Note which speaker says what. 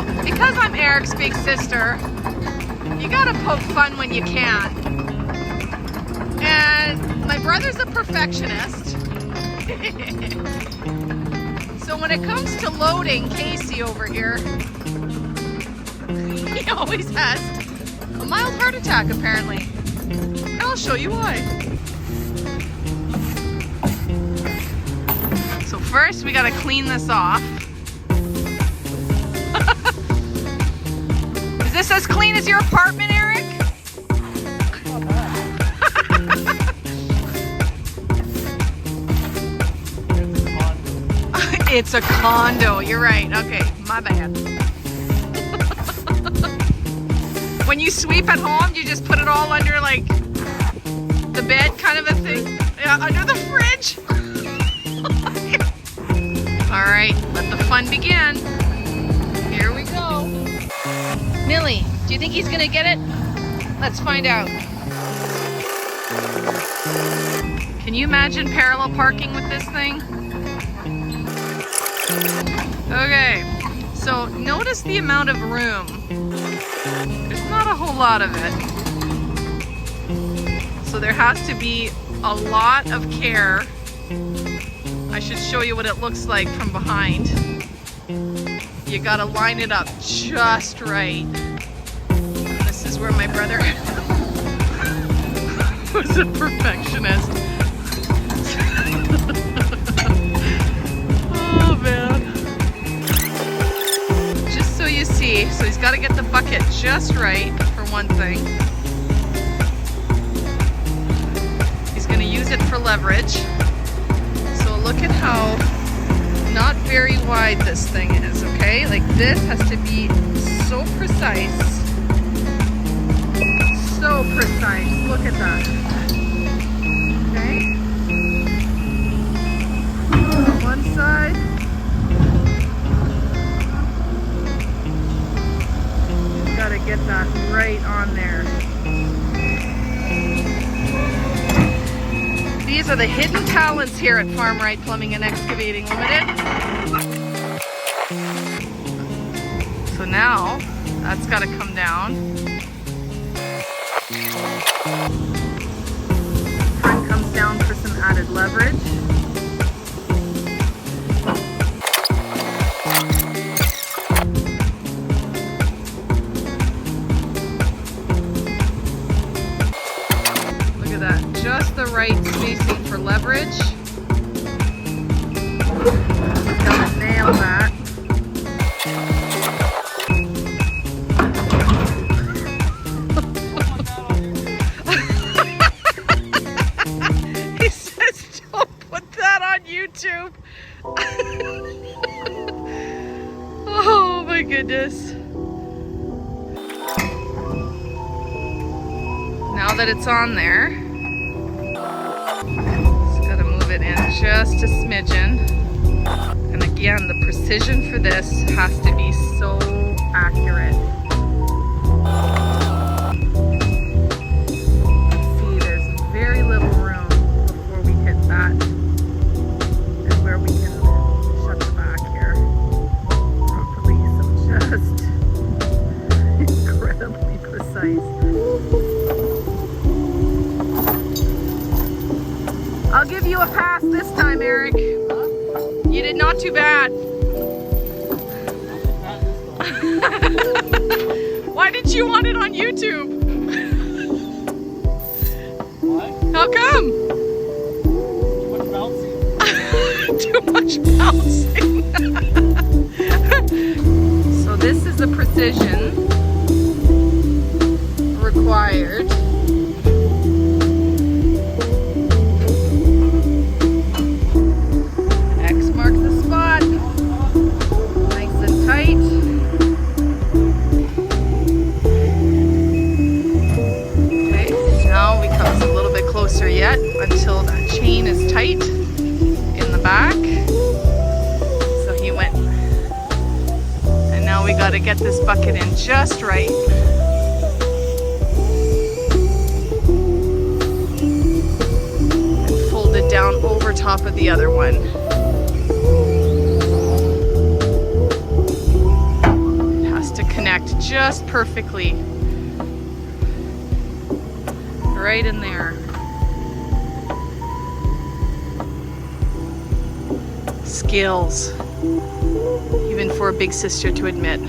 Speaker 1: So, because I'm Eric's big sister, you gotta poke fun when you can. And my brother's a perfectionist. So when it comes to loading, Casey over here, he always has a mild heart attack apparently. And I'll show you why. So first we gotta clean this off. Is this as clean as your apartment, Eric? It's a condo, you're right. Okay, my bad. When you sweep at home, you just put it all under like the bed kind of a thing? Yeah, under the fridge. All right, let the fun begin. Here we go. Millie, do you think he's gonna get it? Let's find out. Can you imagine parallel parking with this thing? Okay, so notice the amount of room. There's not a whole lot of it. So there has to be a lot of care. I should show you what it looks like from behind. You gotta line it up just right. This is where my brother was a perfectionist. Oh man. Just so you see, so he's gotta get the bucket just right for one thing. He's gonna use it for leverage. So look at how not very wide this thing is, okay? Like this has to be so precise. So precise. Look at that. Okay? On one side. You've got to get that right on there. These are the hidden talents here at Farm-Rite Plumbing and Excavating Limited. So now, that's got to come down. Front comes down for some added leverage. Look at that, just the right spacing for leverage. Gotta nail that. He says don't put that on YouTube. Oh my goodness. Now that it's on there, just gotta move it in just a smidgen. And again, the precision for this has to be so accurate. See, there's very little room before we hit that and where we can shut the back here properly. So just incredibly precise. I'll give you a pass this time, Eric. You did not too bad. Why didn't you want it on YouTube?
Speaker 2: What?
Speaker 1: How come?
Speaker 2: Too much bouncing.
Speaker 1: Too much bouncing. So this is the precision required. Yet until that chain is tight in the back. So he went, and now we got to get this bucket in just right. And fold it down over top of the other one. It just perfectly. Right in there. Skills. Even for a big sister to admit.